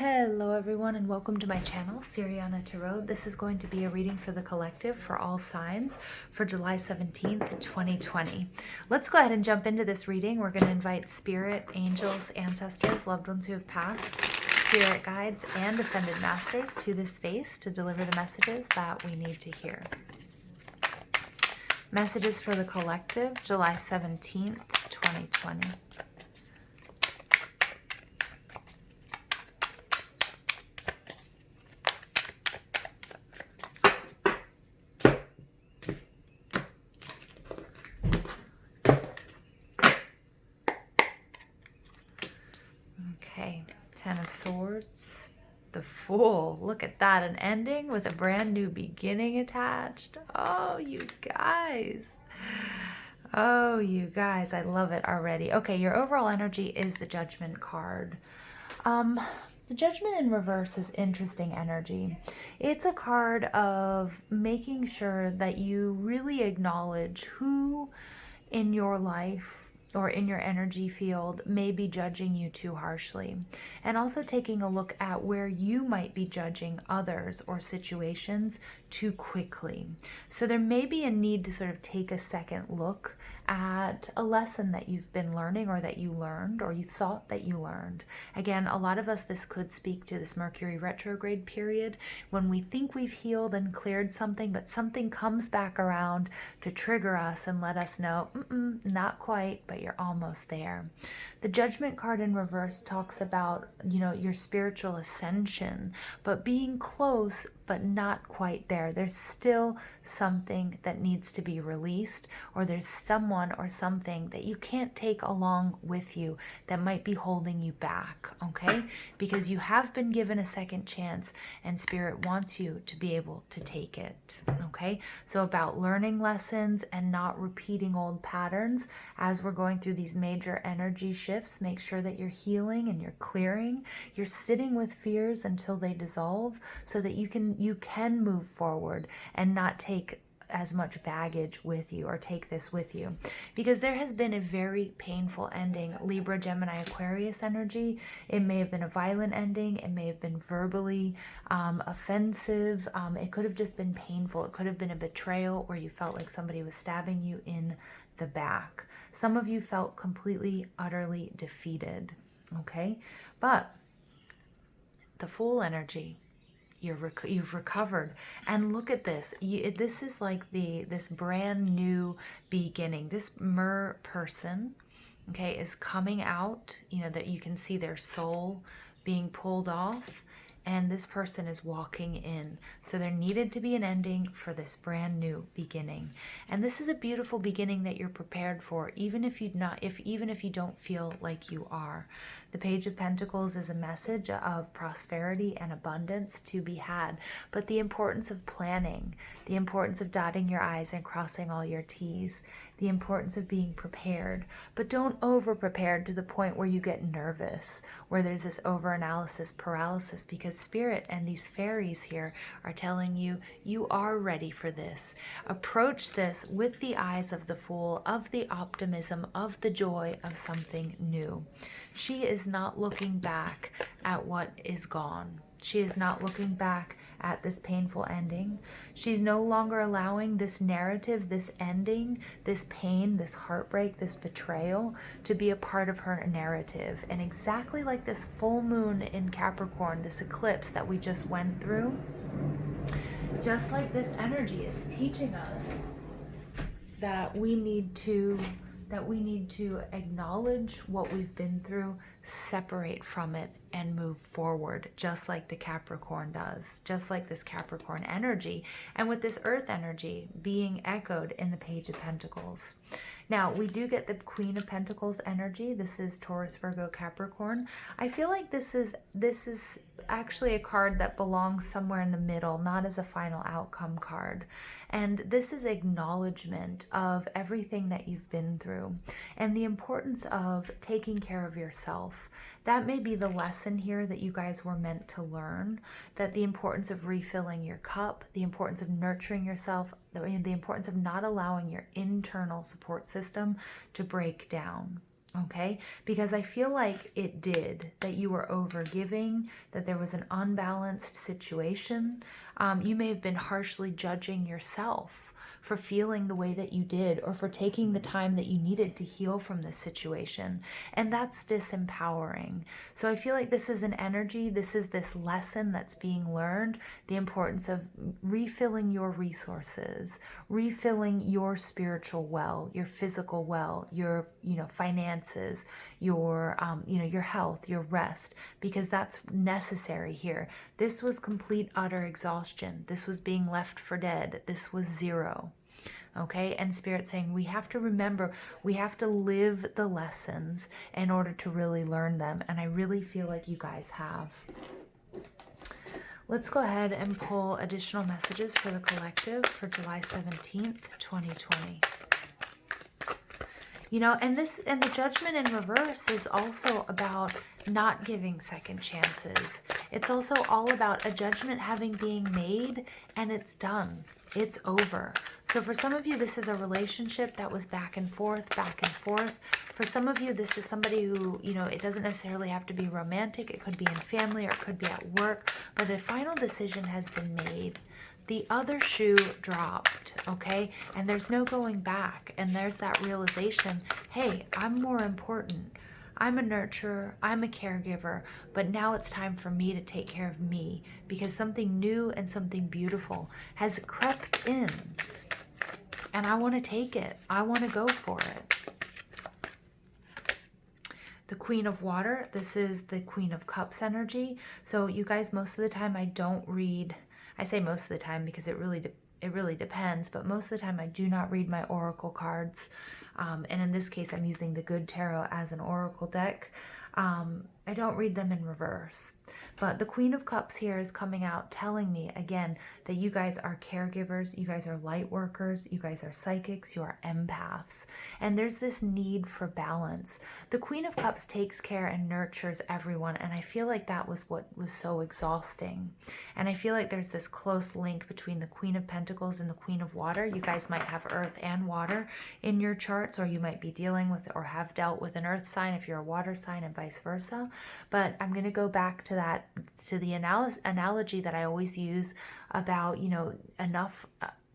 Hello everyone and welcome to my channel, Siriana Tarot. This is going to be a reading for the collective for all signs for July 17th, 2020. Let's go ahead and jump into this reading. We're going to invite spirit, angels, ancestors, loved ones who have passed, spirit guides, and ascended masters to this space to deliver the messages that we need to hear. Messages for the collective, July 17th, 2020. Okay, Ten of Swords, the Fool. Look at that, an ending with a brand new beginning attached. Oh, you guys. Oh, you guys, I love it already. Okay, your overall energy is the Judgment card. The Judgment in reverse is interesting energy. It's a card of making sure that you really acknowledge who in your life or in your energy field may be judging you too harshly, and also taking a look at where you might be judging others or situations too quickly. So there may be a need to sort of take a second look at a lesson that you've been learning, or that you learned, or you thought that you learned. Again, a lot of us, this could speak to this Mercury retrograde period when we think we've healed and cleared something, but something comes back around to trigger us and let us know, not quite, but you're almost there. The Judgment card in reverse talks about, your spiritual ascension, but being close, but not quite there. There's still something that needs to be released, or there's someone or something that you can't take along with you that might be holding you back, okay? Because you have been given a second chance, and Spirit wants you to be able to take it, okay? So about learning lessons and not repeating old patterns as we're going through these major energy shifts. Make sure that you're healing and you're clearing. You're sitting with fears until they dissolve, so that you can move forward and not take as much baggage with you, or take this with you, because there has been a very painful ending. Libra, Gemini, Aquarius energy. It may have been a violent ending. It may have been verbally offensive. It could have just been painful. It could have been a betrayal where you felt like somebody was stabbing you in the back. Some of you felt completely, utterly defeated, okay? But the Fool energy, you've recovered, and look at this. This is like this brand new beginning. This mer person, okay, is coming out. That you can see their soul being pulled off, and this person is walking in. So there needed to be an ending for this brand new beginning, and this is a beautiful beginning that you're prepared for, even if you don't feel like you are. The Page of Pentacles is a message of prosperity and abundance to be had, but the importance of planning, the importance of dotting your I's and crossing all your T's, the importance of being prepared, but don't over-prepare to the point where you get nervous, where there's this over-analysis paralysis, because Spirit and these fairies here are telling you, you are ready for this. Approach this with the eyes of the Fool, of the optimism, of the joy of something new. She is not looking back at what is gone. She is not looking back at this painful ending. She's no longer allowing this narrative, this ending, this pain, this heartbreak, this betrayal to be a part of her narrative. And exactly like this full moon in Capricorn, this eclipse that we just went through, just like this energy is teaching us that we need to acknowledge what we've been through, separate from it, and move forward, just like the Capricorn does, just like this Capricorn energy, and with this Earth energy being echoed in the Page of Pentacles. Now, we do get the Queen of Pentacles energy. This is Taurus, Virgo, Capricorn. I feel like this is actually a card that belongs somewhere in the middle, not as a final outcome card. And this is acknowledgement of everything that you've been through and the importance of taking care of yourself. That may be the lesson here that you guys were meant to learn, that the importance of refilling your cup, the importance of nurturing yourself, the importance of not allowing your internal support system to break down. Okay, because I feel like it did, that you were overgiving, that there was an unbalanced situation. You may have been harshly judging yourself for feeling the way that you did, or for taking the time that you needed to heal from this situation. And that's disempowering. So I feel like this is an energy, this is this lesson that's being learned, the importance of refilling your resources, refilling your spiritual well, your physical well, your, finances, your, your health, your rest, because that's necessary here. This was complete, utter exhaustion. This was being left for dead. This was zero. Okay, and Spirit saying we have to remember, we have to live the lessons in order to really learn them. And I really feel like you guys have. Let's go ahead and pull additional messages for the collective for July 17th, 2020. And the Judgment in reverse is also about not giving second chances. It's also all about a judgment having being made, and it's done. It's over. So for some of you, this is a relationship that was back and forth, back and forth. For some of you, this is somebody who, it doesn't necessarily have to be romantic. It could be in family, or it could be at work, but a final decision has been made. The other shoe dropped, okay? And there's no going back. And there's that realization, hey, I'm more important. I'm a nurturer, I'm a caregiver, but now it's time for me to take care of me, because something new and something beautiful has crept in. And I want to take it. I want to go for it. The Queen of Water, this is the Queen of Cups energy. So you guys, most of the time I don't read, I say most of the time because it really depends, but most of the time I do not read my oracle cards. And in this case, I'm using the Good Tarot as an oracle deck. I don't read them in reverse. But the Queen of Cups here is coming out telling me, again, that you guys are caregivers, you guys are light workers, you guys are psychics, you are empaths. And there's this need for balance. The Queen of Cups takes care and nurtures everyone, and I feel like that was what was so exhausting. And I feel like there's this close link between the Queen of Pentacles and the Queen of Water. You guys might have earth and water in your charts, or you might be dealing with or have dealt with an earth sign if you're a water sign, and vice versa. But I'm going to go back to that, to the analogy that I always use about, enough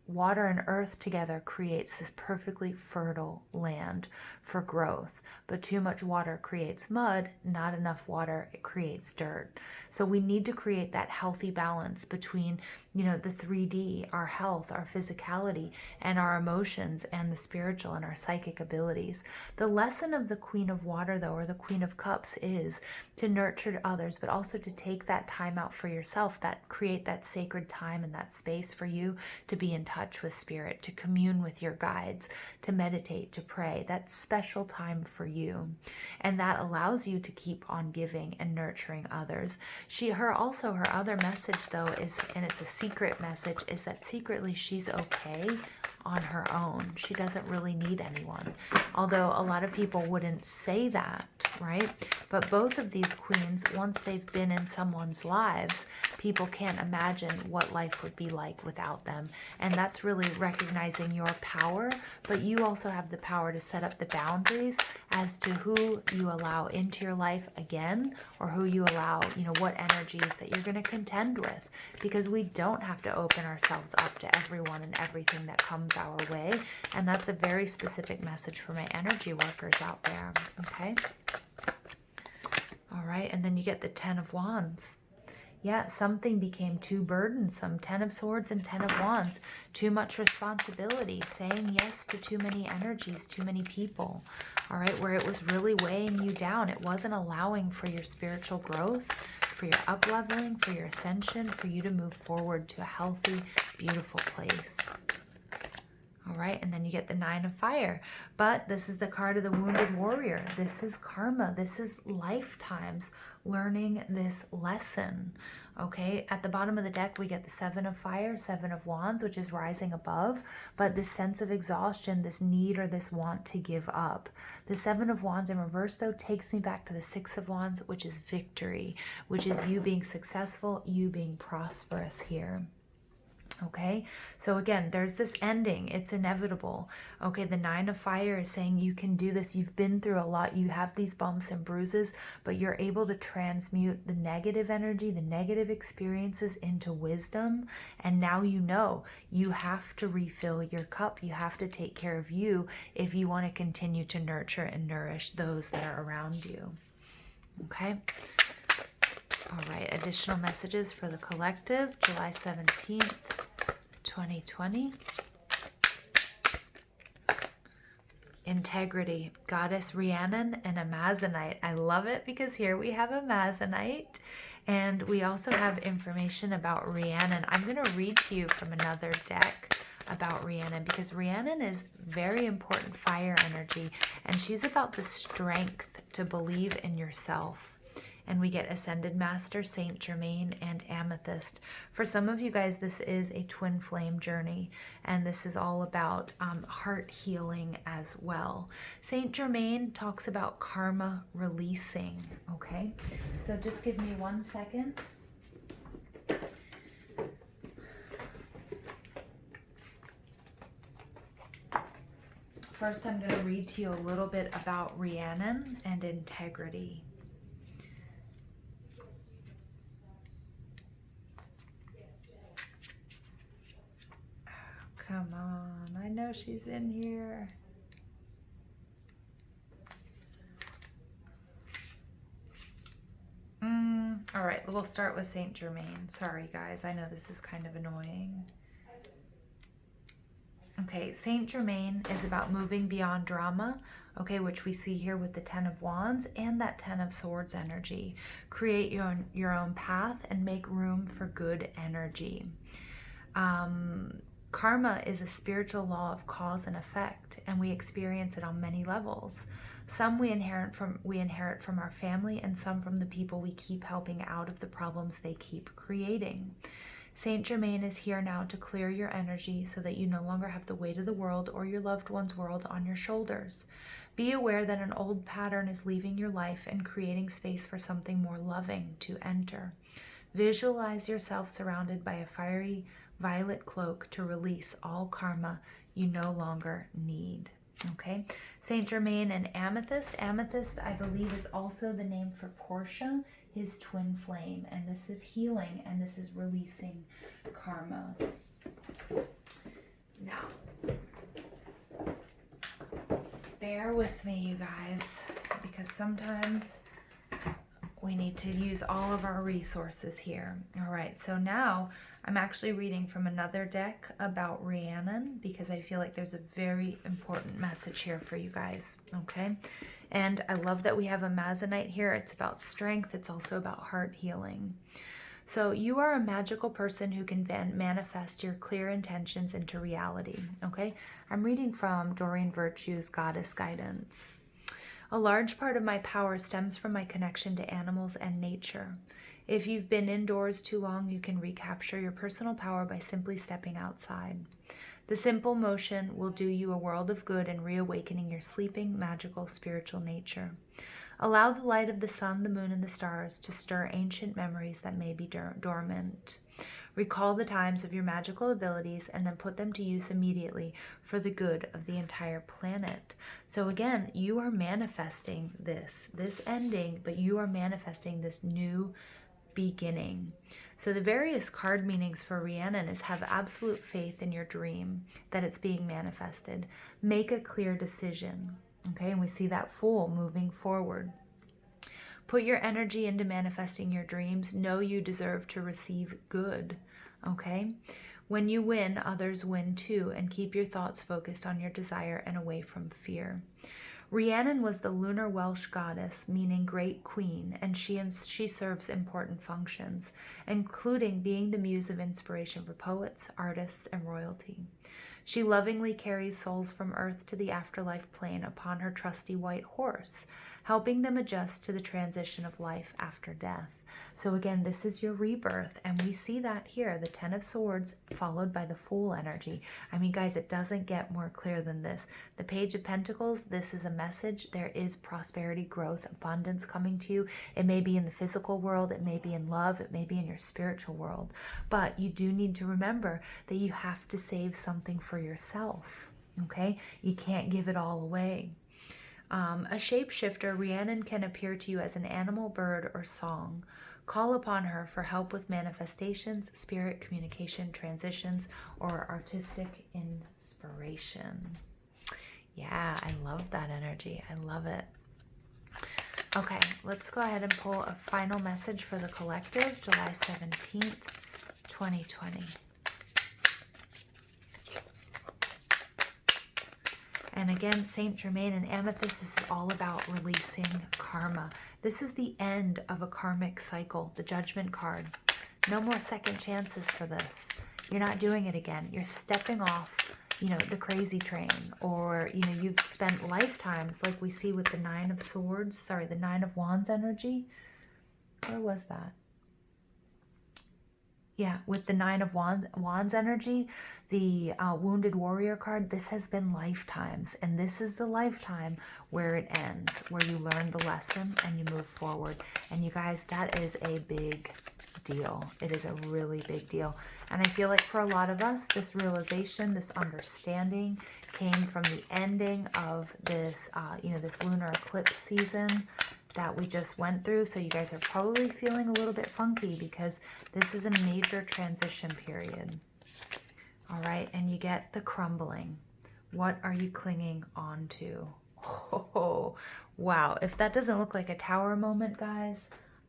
water and earth together creates this perfectly fertile land for growth. But too much water creates mud, not enough water, it creates dirt. So we need to create that healthy balance between, the 3D, our health, our physicality, and our emotions, and the spiritual and our psychic abilities. The lesson of the Queen of Water, though, or the Queen of Cups, is to nurture others, but also to take that time out for yourself, that create that sacred time and that space for you to be in touch with spirit, to commune with your guides, to meditate, to pray. That special time for you. And that allows you to keep on giving and nurturing others. Her other message, though, is, and it's a secret message, is that secretly she's okay on her own. She doesn't really need anyone. Although a lot of people wouldn't say that, right? But both of these queens, once they've been in someone's lives, people can't imagine what life would be like without them. And that's really recognizing your power, but you also have the power to set up the boundaries as to who you allow into your life again, or who you allow, what energies that you're going to contend with, because we don't have to open ourselves up to everyone and everything that comes our way. And that's a very specific message for my energy workers out there. Okay. All right. And then you get the 10 of Wands. Yeah, something became too burdensome. 10 of Swords and 10 of Wands. Too much responsibility. Saying yes to too many energies, too many people. All right, where it was really weighing you down. It wasn't allowing for your spiritual growth, for your up-leveling, for your ascension, for you to move forward to a healthy, beautiful place. All right, and then you get the 9 of Fire. But this is the card of the Wounded Warrior. This is karma. This is lifetimes learning this lesson. Okay, at the bottom of the deck, we get the 7 of Fire, 7 of Wands, which is rising above. But this sense of exhaustion, this need or this want to give up. The 7 of Wands in reverse, though, takes me back to the 6 of Wands, which is victory, which is you being successful, you being prosperous here. Okay, so again, there's this ending. It's inevitable. Okay, the Nine of Fire is saying you can do this. You've been through a lot. You have these bumps and bruises, but you're able to transmute the negative energy, the negative experiences into wisdom. And now you know you have to refill your cup. You have to take care of you if you want to continue to nurture and nourish those that are around you. Okay. All right, additional messages for the collective, July 17th. 2020. Integrity, Goddess Rhiannon and a Amazonite. I love it because here we have a Amazonite, and we also have information about Rhiannon. I'm going to read to you from another deck about Rhiannon because Rhiannon is very important fire energy, and she's about the strength to believe in yourself. And we get Ascended Master, Saint Germain, and Amethyst. For some of you guys, this is a twin flame journey, and this is all about heart healing as well. Saint Germain talks about karma releasing, okay? So just give me 1 second. First, I'm going to read to you a little bit about Rhiannon and integrity. Come on, I know she's in here. All right, we'll start with Saint Germain. Sorry, guys, I know this is kind of annoying. Okay, Saint Germain is about moving beyond drama, okay, which we see here with the Ten of Wands and that Ten of Swords energy. Create your own path and make room for good energy. Karma is a spiritual law of cause and effect, and we experience it on many levels. Some we inherit from our family, and some from the people we keep helping out of the problems they keep creating. Saint Germain is here now to clear your energy so that you no longer have the weight of the world or your loved one's world on your shoulders. Be aware that an old pattern is leaving your life and creating space for something more loving to enter. Visualize yourself surrounded by a fiery violet cloak to release all karma you no longer need. Okay, Saint Germain and Amethyst. Amethyst, I believe, is also the name for Portia, his twin flame, and this is healing and this is releasing karma. Now, bear with me, you guys, because sometimes we need to use all of our resources here. All right, so now I'm actually reading from another deck about Rhiannon because I feel like there's a very important message here for you guys, okay? And I love that we have a Amazonite here. It's about strength. It's also about heart healing. So you are a magical person who can manifest your clear intentions into reality, okay? I'm reading from Doreen Virtue's Goddess Guidance. A large part of my power stems from my connection to animals and nature. If you've been indoors too long, you can recapture your personal power by simply stepping outside. The simple motion will do you a world of good in reawakening your sleeping, magical, spiritual nature. Allow the light of the sun, the moon, and the stars to stir ancient memories that may be dormant. Recall the times of your magical abilities and then put them to use immediately for the good of the entire planet. So again, you are manifesting this ending, but you are manifesting this new beginning. So the various card meanings for Rhiannon is have absolute faith in your dream that it's being manifested. Make a clear decision. Okay, and we see that Fool moving forward. Put your energy into manifesting your dreams. Know you deserve to receive good, okay? When you win, others win too, and keep your thoughts focused on your desire and away from fear. Rhiannon was the lunar Welsh goddess, meaning great queen, and she serves important functions, including being the muse of inspiration for poets, artists, and royalty. She lovingly carries souls from Earth to the afterlife plane upon her trusty white horse. helping them adjust to the transition of life after death. So again, this is your rebirth, and we see that here, the Ten of Swords followed by the Fool energy. I mean, guys, it doesn't get more clear than this. The Page of Pentacles, this is a message. There is prosperity, growth, abundance coming to you. It may be in the physical world, it may be in love, it may be in your spiritual world, but you do need to remember that you have to save something for yourself, okay? You can't give it all away. A shapeshifter, Rhiannon can appear to you as an animal, bird, or song. Call upon her for help with manifestations, spirit communication, transitions, or artistic inspiration. Yeah, I love that energy. I love it. Okay, let's go ahead and pull a final message for the collective, July 17th, 2020. And again, Saint Germain and Amethyst, this is all about releasing karma. This is the end of a karmic cycle, the Judgment card. No more second chances for this. You're not doing it again. You're stepping off, you know, the crazy train, or, you know, you've spent lifetimes, like we see with the Nine of Swords, sorry, the Nine of Wands energy. Where was that? Yeah, with the Nine of Wands energy, the Wounded Warrior card, this has been lifetimes. And this is the lifetime where it ends, where you learn the lesson and you move forward. And you guys, that is a big deal. It is a really big deal. And I feel like for a lot of us, this realization, this understanding came from the ending of this, you know, this lunar eclipse season that we just went through. So you guys are probably feeling a little bit funky because this is a major transition period. All right, and you get the crumbling. What are you clinging on to? Oh, wow. If that doesn't look like a tower moment, guys,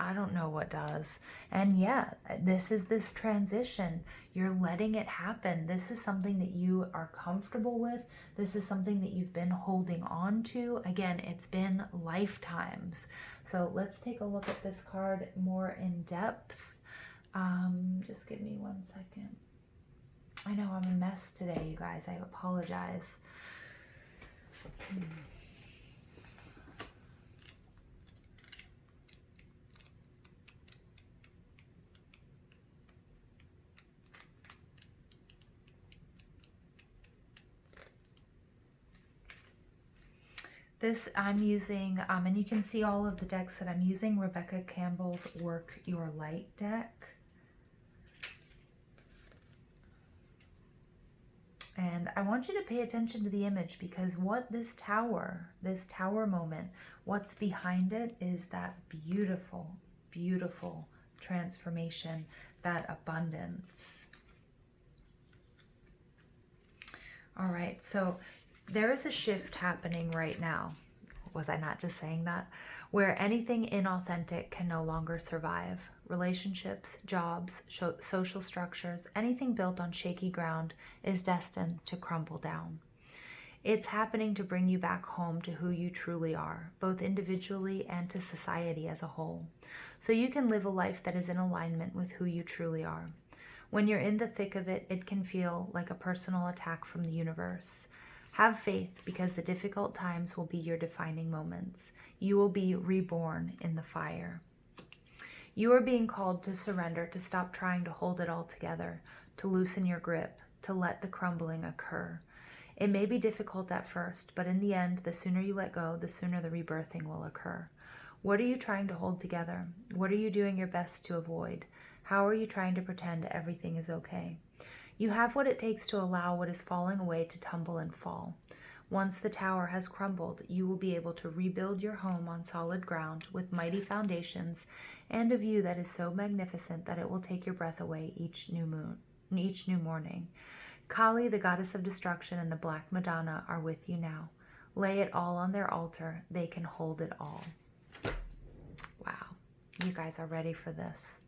I don't know what does. And yeah, this is this transition. You're letting it happen. This is something that you are comfortable with. This is something that you've been holding on to. Again, it's been lifetimes. So let's take a look at this card more in depth. Just give me 1 second. I know I'm a mess today, you guys. I apologize. This I'm using, and you can see all of the decks that I'm using, Rebecca Campbell's Work Your Light deck. And I want you to pay attention to the image, because what this tower moment, what's behind it is that beautiful, beautiful transformation, that abundance. All right, so there is a shift happening right now. Was I not just saying that? Where anything inauthentic can no longer survive. Relationships, jobs, social structures, anything built on shaky ground is destined to crumble down. It's happening to bring you back home to who you truly are, both individually and to society as a whole, so you can live a life that is in alignment with who you truly are. When you're in the thick of it, it can feel like a personal attack from the universe. Have faith, because the difficult times will be your defining moments. You will be reborn in the fire. You are being called to surrender, to stop trying to hold it all together, to loosen your grip, to let the crumbling occur. It may be difficult at first, but in the end, the sooner you let go, the sooner the rebirthing will occur. What are you trying to hold together? What are you doing your best to avoid? How are you trying to pretend everything is okay? You have what it takes to allow what is falling away to tumble and fall. Once the tower has crumbled, you will be able to rebuild your home on solid ground with mighty foundations and a view that is so magnificent that it will take your breath away each new morning. Kali, the goddess of destruction, and the Black Madonna are with you now. Lay it all on their altar. They can hold it all. Wow. You guys are ready for this.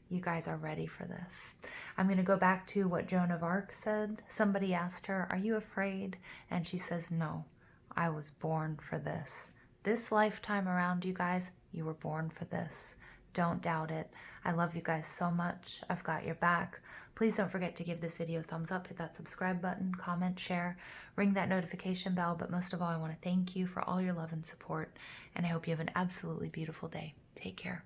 You guys are ready for this. I'm going to go back to what Joan of Arc said. Somebody asked her, "Are you afraid?" And she says, "No, I was born for this. This lifetime around, you guys, you were born for this. Don't doubt it. I love you guys so much. I've got your back. Please don't forget to give this video a thumbs up, hit that subscribe button, comment, share, ring that notification bell. But most of all, I want to thank you for all your love and support. And I hope you have an absolutely beautiful day. Take care.